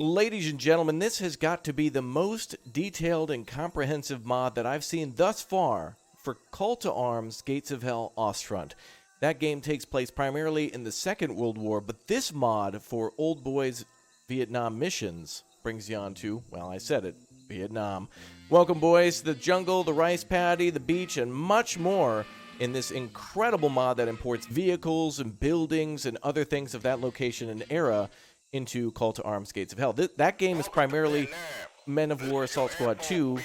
Ladies and gentlemen, this has got to be the most detailed and comprehensive mod that I've seen thus far for Call to Arms Gates of Hell Ostfront. That game takes place primarily in the Second World War, but this mod for Old Boys Vietnam missions brings you on to, well, I said it, Vietnam. Welcome, boys, to the jungle, the rice paddy, the beach, and much more in this incredible mod that imports vehicles and buildings and other things of that location and era into Call to Arms Gates of Hell. That game is primarily Men of War Assault Squad 2,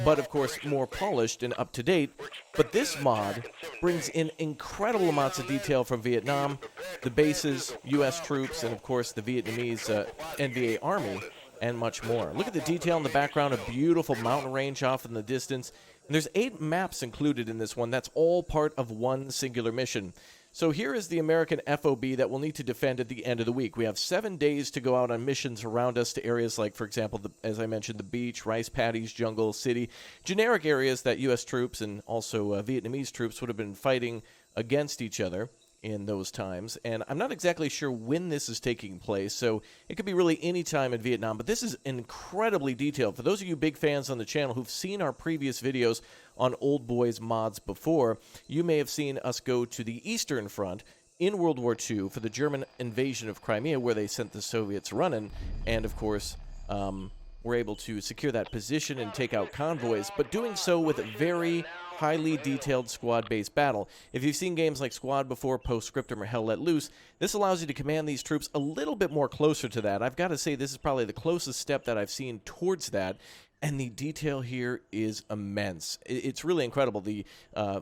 but of course more polished and up to date. But this mod brings in incredible amounts of detail from Vietnam, the bases, U.S. troops, and of course the Vietnamese NVA Army, and much more. Look at the detail in the background, a beautiful mountain range off in the distance. And there's 8 maps included in this one. That's all part of one singular mission. So here is the American FOB that we'll need to defend at the end of the week. We have 7 days to go out on missions around us to areas like, for example, as I mentioned, the beach, rice paddies, jungle, city, generic areas that U.S. troops and also Vietnamese troops would have been fighting against each other in those times. And I'm not exactly sure when this is taking place, so it could be really any time in Vietnam, but this is incredibly detailed. For those of you big fans on the channel who've seen our previous videos on Old Boys mods before, you may have seen us go to the Eastern Front in World War II for the German invasion of Crimea, where they sent the Soviets running, and of course were able to secure that position and take out convoys, but doing so with a very highly detailed squad-based battle. If you've seen games like Squad before, Postscriptum, or Hell Let Loose, this allows you to command these troops a little bit more closer to that. I've got to say this is probably the closest step that I've seen towards that, and the detail here is immense. It's really incredible. The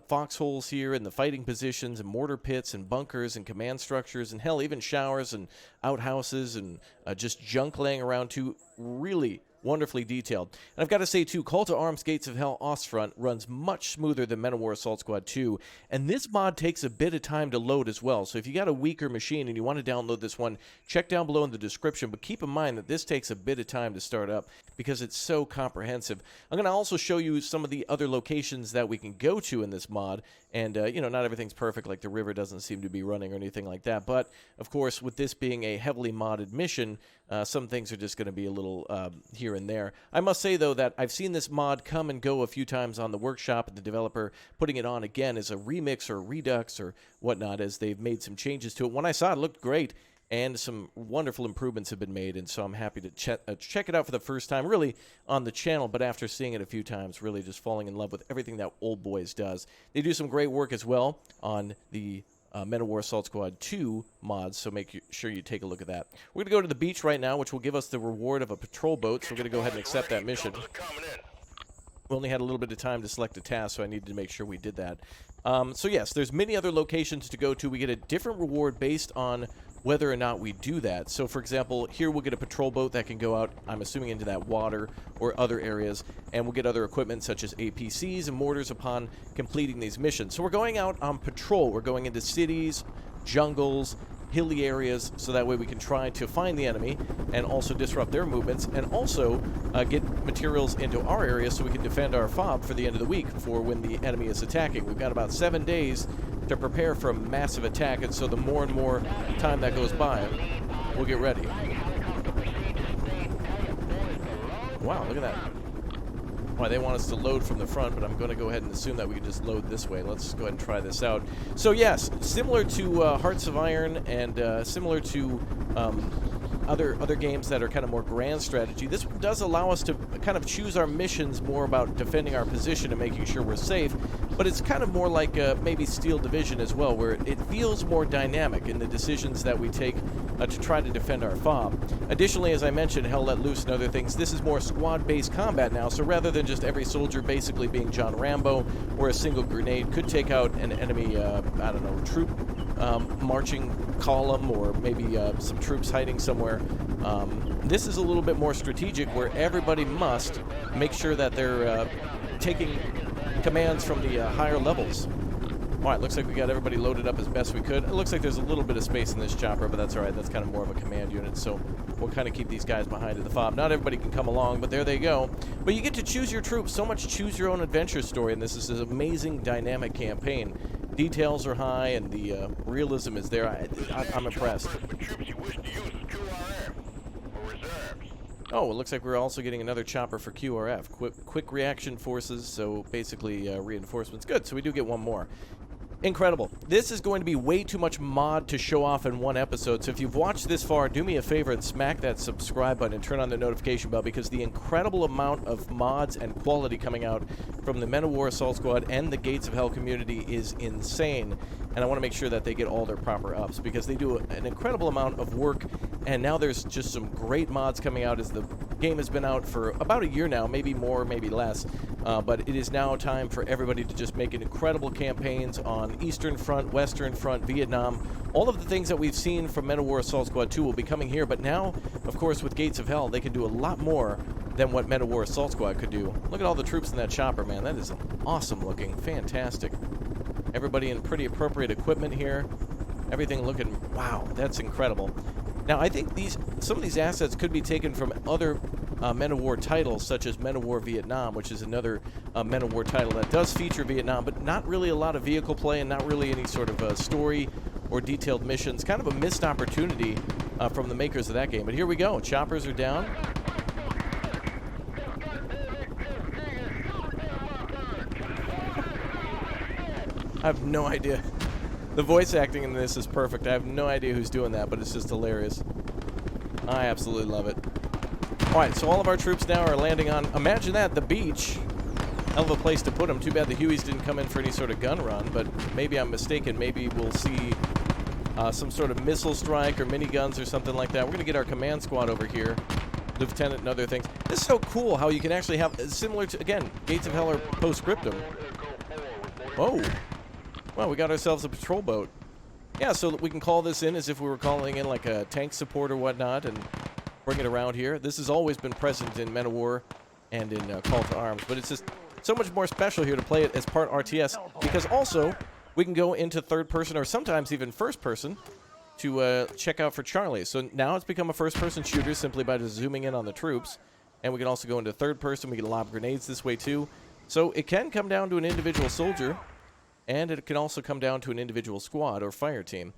foxholes here and the fighting positions and mortar pits and bunkers and command structures and hell, even showers and outhouses and just junk laying around too. Really wonderfully detailed. And I've got to say, too, Call to Arms Gates of Hell Ostfront runs much smoother than Men of War Assault Squad 2, and this mod takes a bit of time to load as well. So if you got a weaker machine and you want to download this one, check down below in the description, but keep in mind that this takes a bit of time to start up because it's so comprehensive. I'm going to also show you some of the other locations that we can go to in this mod, and, you know, not everything's perfect, like the river doesn't seem to be running or anything like that, but, of course, with this being a heavily modded mission, some things are just going to be a little here and there. I must say, though, that I've seen this mod come and go a few times on the workshop, and the developer putting it on again as a remix or a redux or whatnot, as they've made some changes to it. When I saw it, it looked great, and some wonderful improvements have been made, and so I'm happy to check it out for the first time, really, on the channel, but after seeing it a few times, really just falling in love with everything that Old Boys does. They do some great work as well on the Men of War Assault Squad 2 mods, so make sure you take a look at that. We're going to go to the beach right now, which will give us the reward of a patrol boat, so we're going to go ahead and accept that mission. We only had a little bit of time to select a task, so I needed to make sure we did that. So yes, there's many other locations to go to. We get a different reward based on whether or not we do that. So for example, here we'll get a patrol boat that can go out, I'm assuming, into that water or other areas, and we'll get other equipment such as APCs and mortars upon completing these missions. So we're going out on patrol. We're going into cities, jungles, hilly areas, so that way we can try to find the enemy and also disrupt their movements, and also get materials into our area so we can defend our FOB for the end of the week for when the enemy is attacking. We've got about 7 days to prepare for a massive attack, and so the more and more time that goes by, we'll get ready. Wow, look at that. Why, they want us to load from the front, but I'm going to go ahead and assume that we can just load this way. Let's go ahead and try this out. So yes, similar to Hearts of Iron and similar to other games that are kind of more grand strategy, this one does allow us to kind of choose our missions more about defending our position and making sure we're safe, but it's kind of more like maybe Steel Division as well, where it feels more dynamic in the decisions that we take to try to defend our FOB. Additionally, as I mentioned, Hell Let Loose and other things, this is more squad-based combat now, so rather than just every soldier basically being John Rambo, where a single grenade could take out an enemy, I don't know, troop marching column, or maybe some troops hiding somewhere. This is a little bit more strategic, where everybody must make sure that they're taking commands from the higher levels. Alright, looks like we got everybody loaded up as best we could. It looks like there's a little bit of space in this chopper, but that's alright. That's kind of more of a command unit, so we'll kind of keep these guys behind in the FOB. Not everybody can come along, but there they go. But you get to choose your troops. So much choose your own adventure story, and this is an amazing dynamic campaign. Details are high, and the realism is there. I'm impressed. Oh, it looks like we're also getting another chopper for QRF. Quick reaction forces, so basically reinforcements. Good, so we do get one more. Incredible. This is going to be way too much mod to show off in one episode, so if you've watched this far, do me a favor and smack that subscribe button and turn on the notification bell, because the incredible amount of mods and quality coming out from the Men of War Assault Squad and the Gates of Hell community is insane, and I want to make sure that they get all their proper ups, because they do an incredible amount of work, and now there's just some great mods coming out as the game has been out for about a year now, maybe more, maybe less, but it is now time for everybody to just make incredible campaigns on Eastern Front, Western Front, Vietnam. All of the things that we've seen from Men of War Assault Squad 2 will be coming here, but now, of course, with Gates of Hell, they can do a lot more than what Men of War Assault Squad could do. Look at all the troops in that chopper, man. That is awesome looking. Fantastic. Everybody in pretty appropriate equipment here. Everything looking, wow, that's incredible. Now, I think some of these assets could be taken from other Men of War titles, such as Men of War Vietnam, which is another Men of War title that does feature Vietnam, but not really a lot of vehicle play and not really any sort of story or detailed missions. Kind of a missed opportunity from the makers of that game. But here we go. Choppers are down. I have no idea. The voice acting in this is perfect. I have no idea who's doing that, but it's just hilarious. I absolutely love it. Alright, so all of our troops now are landing on, imagine that, the beach. Hell of a place to put them. Too bad the Hueys didn't come in for any sort of gun run, but maybe I'm mistaken. Maybe we'll see some sort of missile strike or miniguns or something like that. We're going to get our command squad over here. Lieutenant and other things. This is so cool how you can actually have, similar to, again, Gates of Hell or Postscriptum. Whoa. Well, we got ourselves a patrol boat. Yeah, so we can call this in as if we were calling in like a tank support or whatnot and bring it around here. This has always been present in Men of War and in Call to Arms, but it's just so much more special here to play it as part RTS, because also we can go into third person or sometimes even first person to check out for Charlie. So now it's become a first person shooter simply by just zooming in on the troops, and we can also go into third person. We can lob grenades this way too. So it can come down to an individual soldier, and it can also come down to an individual squad or fire team.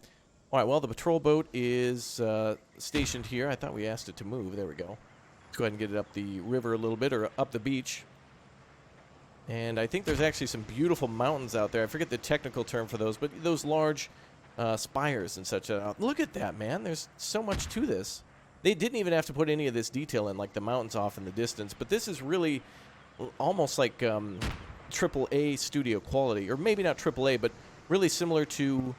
All right, well, the patrol boat is stationed here. I thought we asked it to move. There we go. Let's go ahead and get it up the river a little bit, or up the beach. And I think there's actually some beautiful mountains out there. I forget the technical term for those, but those large spires and such. Look at that, man. There's so much to this. They didn't even have to put any of this detail in, like the mountains off in the distance. But this is really almost like AAA studio quality. Or maybe not AAA, but really similar to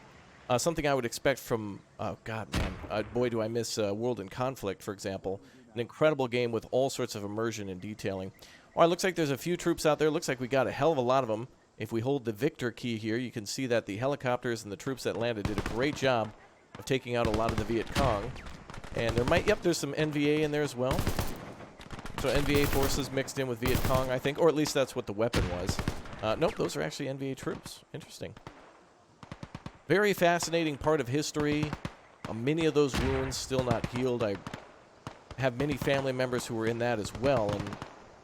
something I would expect from, oh, God, man. Boy, do I miss World in Conflict, for example. An incredible game with all sorts of immersion and detailing. All right, looks like there's a few troops out there. Looks like we got a hell of a lot of them. If we hold the Victor key here, you can see that the helicopters and the troops that landed did a great job of taking out a lot of the Viet Cong. And there might, yep, there's some NVA in there as well. So NVA forces mixed in with Viet Cong, I think, or at least that's what the weapon was. Nope, those are actually NVA troops. Interesting. Very fascinating part of history. Many of those wounds still not healed. I have many family members who were in that as well, and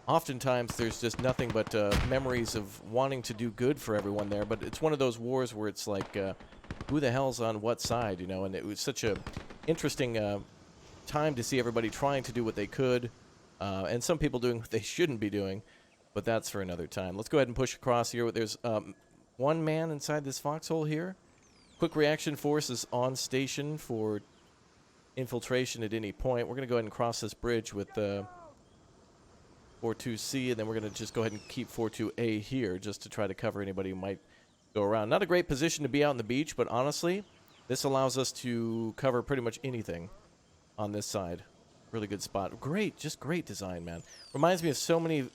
oftentimes there's just nothing but memories of wanting to do good for everyone there. But it's one of those wars where it's like, who the hell's on what side, you know? And it was such a interesting time to see everybody trying to do what they could, and some people doing what they shouldn't be doing. But that's for another time. Let's go ahead and push across here. There's one man inside this foxhole here. Quick reaction force is on station for infiltration at any point. We're going to go ahead and cross this bridge with 42C, and then we're going to just go ahead and keep 42A here just to try to cover anybody who might go around. Not a great position to be out on the beach, but honestly, this allows us to cover pretty much anything on this side. Really good spot. Great, just great design, man. Reminds me of so many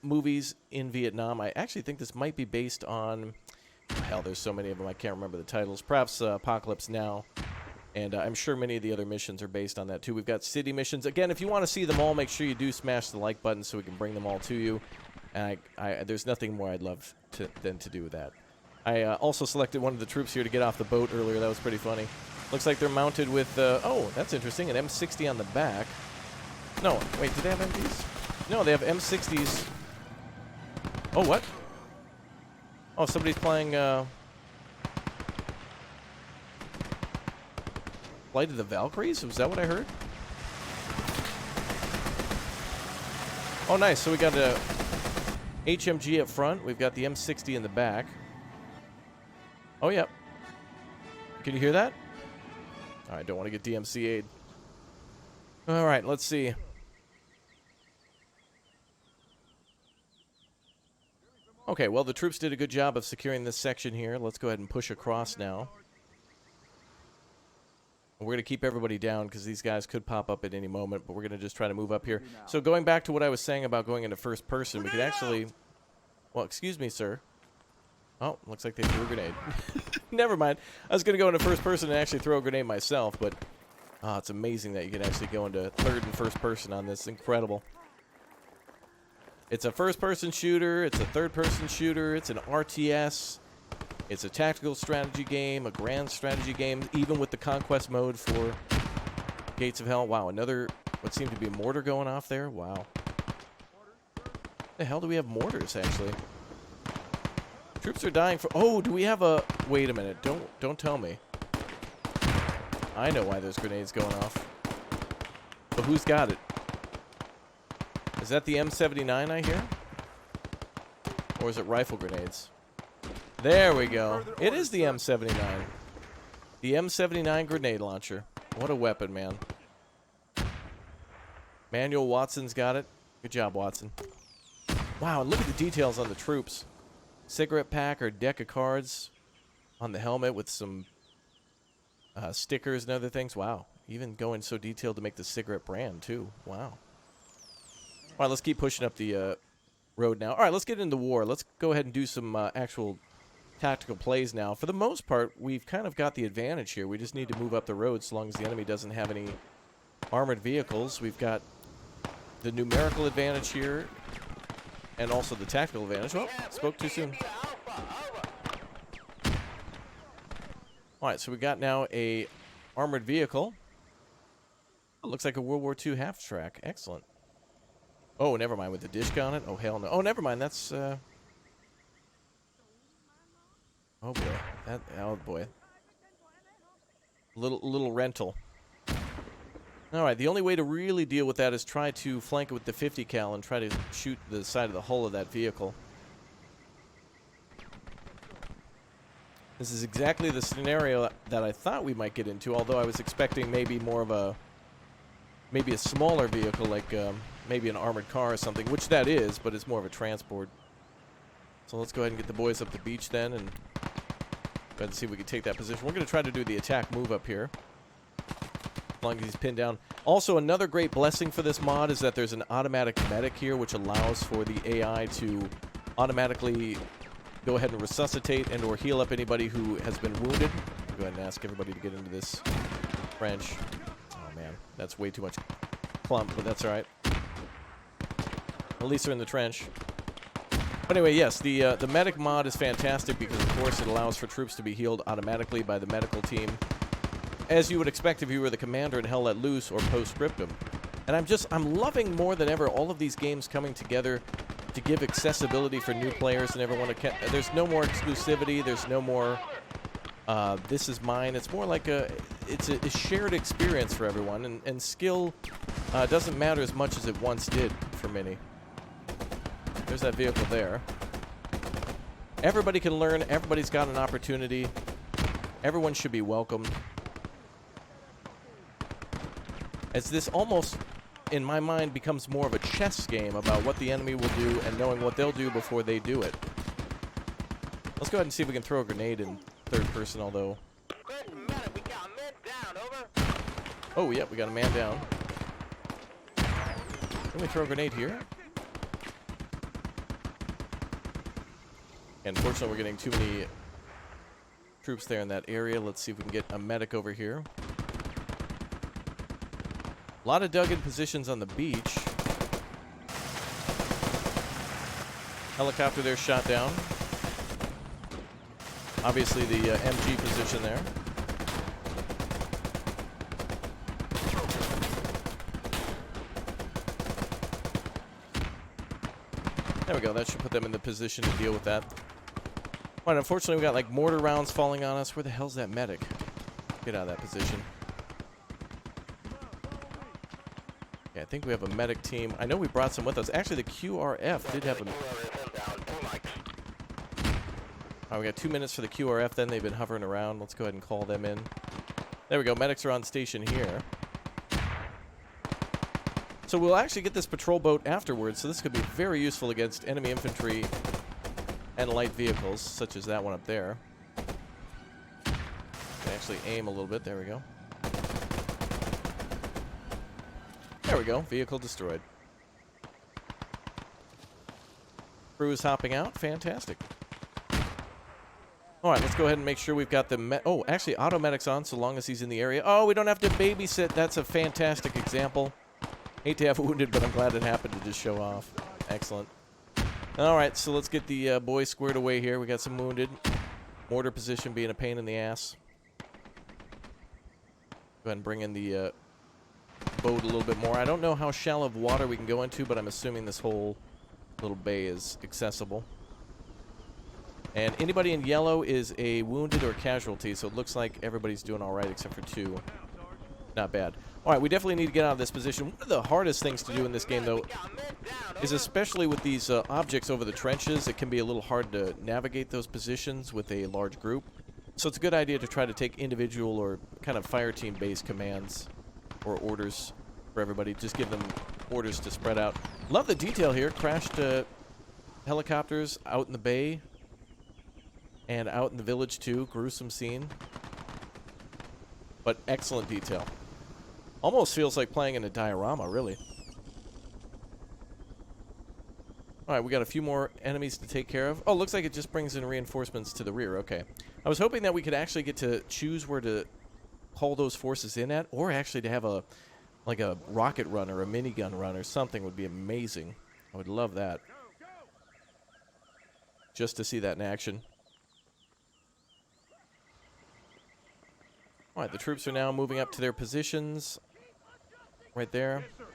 movies in Vietnam. I actually think this might be based on, hell, there's so many of them, I can't remember the titles. Perhaps Apocalypse Now. And I'm sure many of the other missions are based on that, too. We've got city missions. Again, if you want to see them all, make sure you do smash the like button so we can bring them all to you. And there's nothing more I'd love than to do with that. I also selected one of the troops here to get off the boat earlier. That was pretty funny. Looks like they're mounted with, oh, that's interesting, an M60 on the back. No, wait, did they have MGs? No, they have M60s. Oh, what? Oh, somebody's playing, Flight of the Valkyries? Was that what I heard? Oh, nice. So we got a HMG up front. We've got the M60 in the back. Oh, yep. Can you hear that? All right, don't want to get DMCA'd. All right, let's see. Okay, well, the troops did a good job of securing this section here. Let's go ahead and push across now. We're going to keep everybody down because these guys could pop up at any moment, but we're going to just try to move up here. So going back to what I was saying about going into first person, we could actually... Well, excuse me, sir. Oh, looks like they threw a grenade. Never mind. I was going to go into first person and actually throw a grenade myself, but... Oh, it's amazing that you can actually go into third and first person on this. Incredible. It's a first-person shooter. It's a third-person shooter. It's an RTS. It's a tactical strategy game, a grand strategy game, even with the conquest mode for Gates of Hell. Wow, another, what seemed to be a mortar going off there. Wow. The hell do we have mortars, actually? Troops are dying for... Oh, do we have a... Wait a minute. Don't tell me. I know why there's grenades going off. But who's got it? Is that the M79 I hear? Or is it rifle grenades? There we go. It is the M79. The M79 grenade launcher. What a weapon, man. Manuel Watson's got it. Good job, Watson. Wow, and look at the details on the troops. Cigarette pack or deck of cards on the helmet with some stickers and other things. Wow. Even going so detailed to make the cigarette brand, too. Wow. All right, let's keep pushing up the road now. All right, let's get into war. Let's go ahead and do some actual tactical plays now. For the most part, we've kind of got the advantage here. We just need to move up the road so long as the enemy doesn't have any armored vehicles. We've got the numerical advantage here and also the tactical advantage. Oh, spoke too soon. All right, so we got now a armored vehicle. It looks like a World War II half-track. Excellent. Oh, never mind. With the disc on it? Oh, hell no. Oh, never mind. That's, Oh, boy. Oh, boy. Little rental. All right, the only way to really deal with that is try to flank it with the 50 cal and try to shoot the side of the hull of that vehicle. This is exactly the scenario that I thought we might get into, although I was expecting maybe more of a... Maybe a smaller vehicle, like maybe an armored car or something, which that is, but it's more of a transport. So let's go ahead and get the boys up the beach then, and go ahead and see if we can take that position. We're going to try to do the attack move up here, as long as he's pinned down. Also, another great blessing for this mod is that there's an automatic medic here, which allows for the AI to automatically go ahead and resuscitate and or heal up anybody who has been wounded. I'll go ahead and ask everybody to get into this trench. Oh man, that's way too much clump, but that's all right. At least they're in the trench. But anyway, yes, the medic mod is fantastic because, of course, it allows for troops to be healed automatically by the medical team, as you would expect if you were the commander in Hell Let Loose or Postscriptum. And I'm loving more than ever all of these games coming together to give accessibility for new players and everyone. There's no more exclusivity. There's no more this is mine. It's more like it's a shared experience for everyone, and skill doesn't matter as much as it once did for many. There's that vehicle there. Everybody can learn. Everybody's got an opportunity. Everyone should be welcomed. As this almost, in my mind, becomes more of a chess game about what the enemy will do and knowing what they'll do before they do it. Let's go ahead and see if we can throw a grenade in third person, although... Oh, yeah, we got a man down. Can we throw a grenade here? Unfortunately, we're getting too many troops there in that area. Let's see if we can get a medic over here. A lot of dug-in positions on the beach. Helicopter there shot down. Obviously the MG position there. There we go. That should put them in the position to deal with that. All right, unfortunately, we got like mortar rounds falling on us. Where the hell's that medic? Get out of that position. Yeah, think we have a medic team. I know we brought some with us. Actually, the QRF did have a... We got 2 minutes for the QRF, then they've been hovering around. Let's go ahead and call them in. There we go. Medics are on station here. So we'll actually get this patrol boat afterwards, so this could be very useful against enemy infantry and light vehicles, such as that one up there. Can actually aim a little bit. There we go. There we go. Vehicle destroyed. Crew is hopping out. Fantastic. All right, let's go ahead and make sure we've got the... Oh, actually, auto-medic's on so long as he's in the area. Oh, we don't have to babysit. That's a fantastic example. Hate to have wounded, but I'm glad it happened to just show off. Excellent. All right, so let's get the boys squared away here. We got some wounded. Mortar position being a pain in the ass. Go ahead and bring in the boat a little bit more. I don't know how shallow of water we can go into, but I'm assuming this whole little bay is accessible. And anybody in yellow is a wounded or casualty, so it looks like everybody's doing all right except for 2. Not bad. All right, we definitely need to get out of this position. One of the hardest things to do in this game, though, is especially with these objects over the trenches, it can be a little hard to navigate those positions with a large group. So it's a good idea to try to take individual or kind of fire team-based commands or orders for everybody. Just give them orders to spread out. Love the detail here. Crashed helicopters out in the bay and out in the village, too. Gruesome scene. But excellent detail. Almost feels like playing in a diorama, really. Alright, we got a few more enemies to take care of. Oh, looks like it just brings in reinforcements to the rear. Okay. I was hoping that we could actually get to choose where to haul those forces in at, or actually to have a, like a rocket run or a minigun run or something would be amazing. I would love that. Just to see that in action. Alright, the troops are now moving up to their positions. Right there. Yes, sir.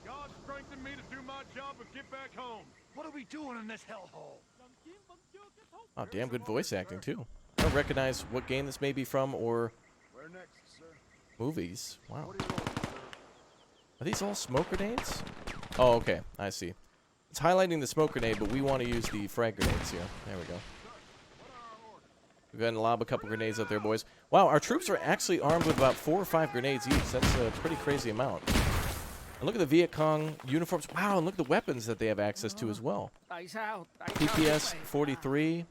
God strengthened me to do my job and get back home. What are we doing in this hellhole? Oh, damn good voice acting, too. I don't recognize what game this may be from or Where next, sir? movies. Wow. What are you doing, sir? Are these all smoke grenades? Oh, okay. I see. It's highlighting the smoke grenade, but we want to use the frag grenades here. There we go. We've got to lob a couple grenades up there, boys. Wow, our troops are actually armed with about 4 or 5 grenades each. That's a pretty crazy amount. And look at the Viet Cong uniforms. Wow, and look at the weapons that they have access to as well. PPS 43.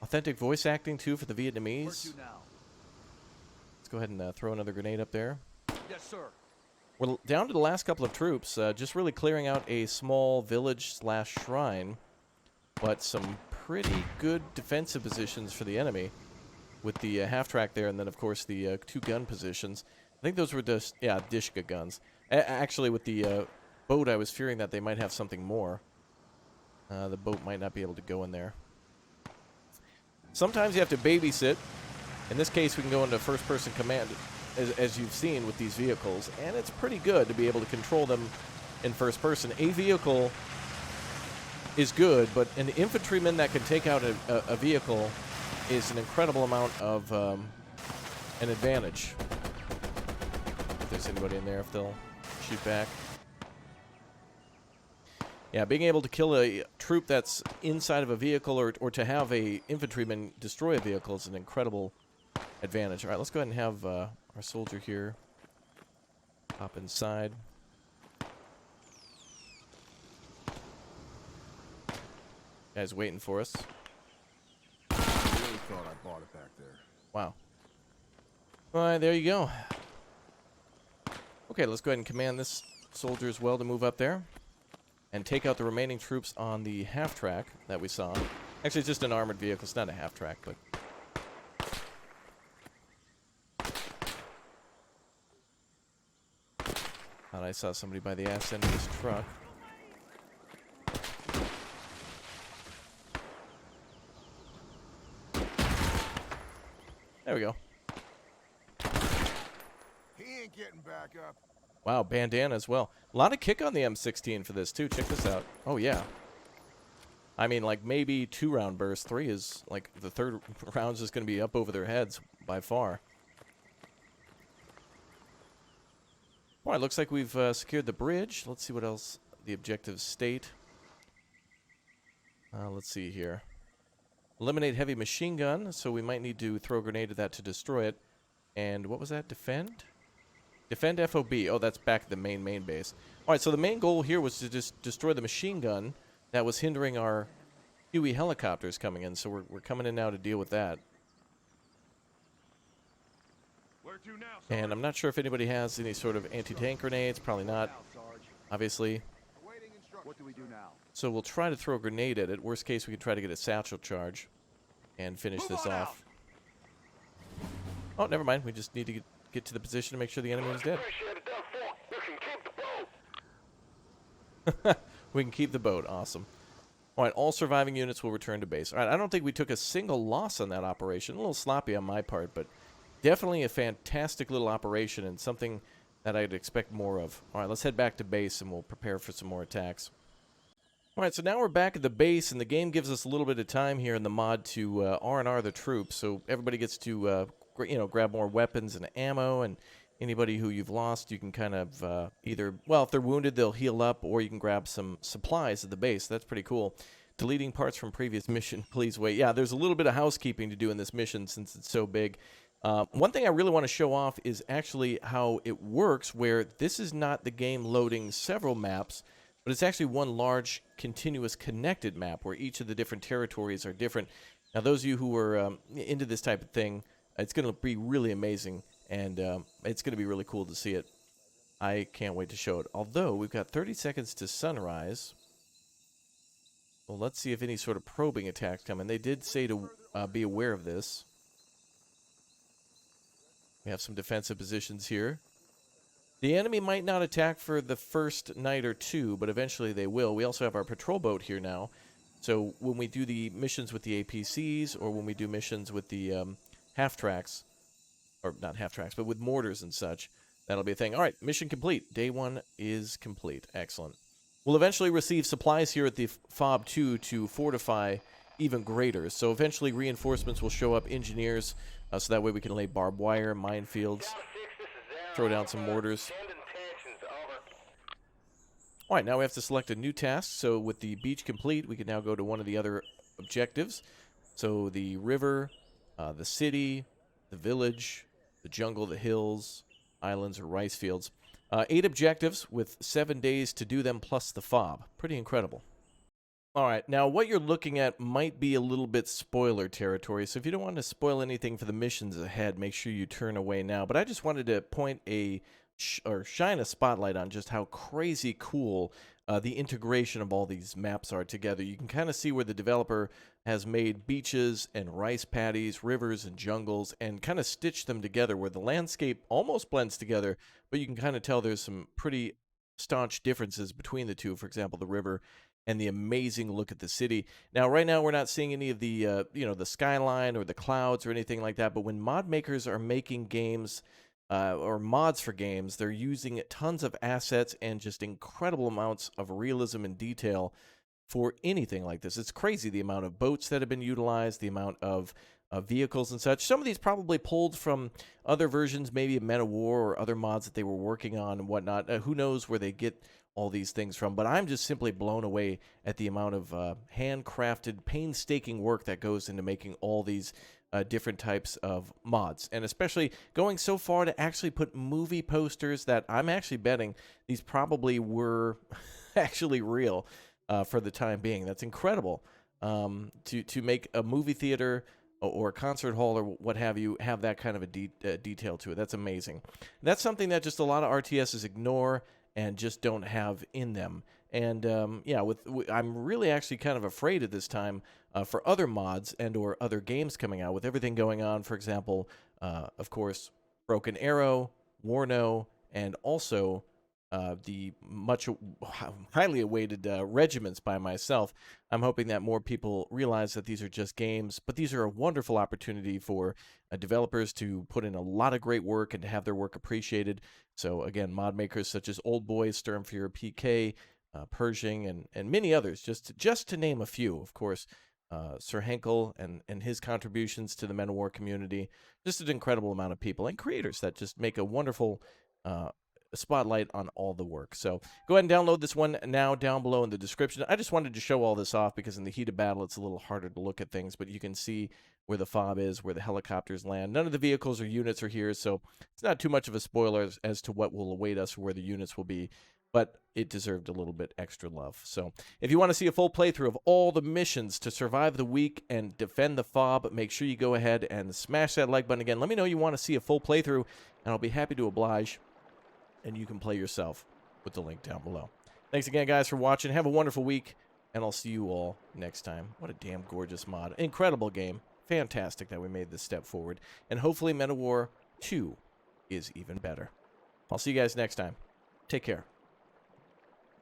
Authentic voice acting, too, for the Vietnamese. Let's go ahead and throw another grenade up there. Yes, sir. We're down to the last couple of troops. Just really clearing out a small village/shrine. But some pretty good defensive positions for the enemy. With the half-track there, and then, of course, the 2 gun positions. I think those were just, yeah, Dishka guns. Actually, with the boat, I was fearing that they might have something more. The boat might not be able to go in there. Sometimes you have to babysit. In this case, we can go into first-person command, as you've seen with these vehicles. And it's pretty good to be able to control them in first person. A vehicle is good, but an infantryman that can take out a vehicle is an incredible amount of an advantage. If there's anybody in there, if they'll shoot back. Yeah, being able to kill a troop that's inside of a vehicle or to have a infantryman destroy a vehicle is an incredible advantage. All right, let's go ahead and have our soldier here hop inside. Guy's waiting for us. I really thought I bought it back there. Wow. All right, there you go. Okay, let's go ahead and command this soldier as well to move up there and take out the remaining troops on the half-track that we saw. Actually, it's just an armored vehicle. It's not a half-track, but... Thought I saw somebody by the ass end of this truck. There we go. He ain't getting back up. Wow, bandana as well. A lot of kick on the M16 for this, too. Check this out. Oh, yeah. I mean, like, maybe 2-round burst. 3 is, like, the 3rd round's just going to be up over their heads by far. All right, looks like we've secured the bridge. Let's see what else the objectives state. Let's see here. Eliminate heavy machine gun, so we might need to throw a grenade at that to destroy it. And what was that? Defend? Defend FOB. Oh, that's back at the main base. All right, so the main goal here was to just destroy the machine gun that was hindering our Huey helicopters coming in. So we're coming in now to deal with that. Where to now, And I'm not sure if anybody has any sort of anti-tank grenades. Probably not, obviously. What do we do now? So we'll try to throw a grenade at it. Worst case, we can try to get a satchel charge and finish this off. Oh, never mind. We just need to get to the position to make sure the enemy is dead. We can keep the boat. Awesome. All right, all surviving units will return to base. All right, I don't think we took a single loss on that operation. A little sloppy on my part, but definitely a fantastic little operation and something that I'd expect more of. All right, let's head back to base and we'll prepare for some more attacks. All right, so now we're back at the base, and the game gives us a little bit of time here in the mod to R&R the troops, so everybody gets to grab more weapons and ammo, and anybody who you've lost, you can kind of either, well, if they're wounded, they'll heal up, or you can grab some supplies at the base. That's pretty cool. Deleting parts from previous mission, please wait. Yeah, there's a little bit of housekeeping to do in this mission since it's so big. One thing I really want to show off is actually how it works, where this is not the game loading several maps, but it's actually one large, continuous, connected map where each of the different territories are different. Now, those of you who are into this type of thing, it's going to be really amazing, and it's going to be really cool to see it. I can't wait to show it. Although, we've got 30 seconds to sunrise. Well, let's see if any sort of probing attacks come in. They did say to be aware of this. We have some defensive positions here. The enemy might not attack for the first night or two, but eventually they will. We also have our patrol boat here now. So when we do the missions with the APCs, or when we do missions with the half-tracks, or not half-tracks, but with mortars and such, that'll be a thing. All right, mission complete. Day 1 is complete. Excellent. We'll eventually receive supplies here at the FOB 2 to fortify even greater. So eventually reinforcements will show up, engineers, so that way we can lay barbed wire, minefields, throw down some mortars. All right, now we have to select a new task. So with the beach complete, we can now go to one of the other objectives. So the river, the city, the village, the jungle, the hills, islands, or rice fields. 8 objectives with 7 days to do them plus the FOB. Pretty incredible. All right, now what you're looking at might be a little bit spoiler territory, so if you don't want to spoil anything for the missions ahead, make sure you turn away now. But I just wanted to point or shine a spotlight on just how crazy cool the integration of all these maps are together. You can kind of see where the developer has made beaches and rice paddies, rivers and jungles, and kind of stitched them together where the landscape almost blends together, but you can kind of tell there's some pretty staunch differences between the two. For example, the river and the amazing look at the city. Now, right now, we're not seeing any of the, the skyline or the clouds or anything like that, but when mod makers are making games or mods for games, they're using tons of assets and just incredible amounts of realism and detail for anything like this. It's crazy the amount of boats that have been utilized, the amount of vehicles and such. Some of these probably pulled from other versions, maybe of Men of War or other mods that they were working on and whatnot. Who knows where they get all these things from, but I'm just simply blown away at the amount of handcrafted, painstaking work that goes into making all these different types of mods, and especially going so far to actually put movie posters that I'm actually betting these probably were actually real for the time being. That's incredible to make a movie theater or a concert hall or what have you have that kind of a detail to it. That's amazing. That's something that just a lot of RTSs ignore and just don't have in them. And I'm really actually kind of afraid at this time for other mods and or other games coming out with everything going on. For example, of course, Broken Arrow, Warno, and also the much highly awaited Regiments by myself. I'm hoping that more people realize that these are just games, but these are a wonderful opportunity for developers to put in a lot of great work and to have their work appreciated. So again, mod makers such as Old Boys, Sturmfuhrer PK, Pershing, and many others, just to name a few. Of course, Sir Henkel and his contributions to the Men of War community, just an incredible amount of people and creators that just make a wonderful a spotlight on all the work. So go ahead and download this one now down below in the description. I just wanted to show all this off because in the heat of battle, it's a little harder to look at things, but you can see where the fob is, where the helicopters land. None of the vehicles or units are here, so it's not too much of a spoiler as to what will await us or where the units will be, but it deserved a little bit extra love. So if you want to see a full playthrough of all the missions to survive the week and defend the fob, make sure you go ahead and smash that like button again. Let me know you want to see a full playthrough, and I'll be happy to oblige, and you can play yourself with the link down below. Thanks again, guys, for watching. Have a wonderful week, and I'll see you all next time. What a damn gorgeous mod. Incredible game. Fantastic that we made this step forward. And hopefully MetaWar 2 is even better. I'll see you guys next time. Take care.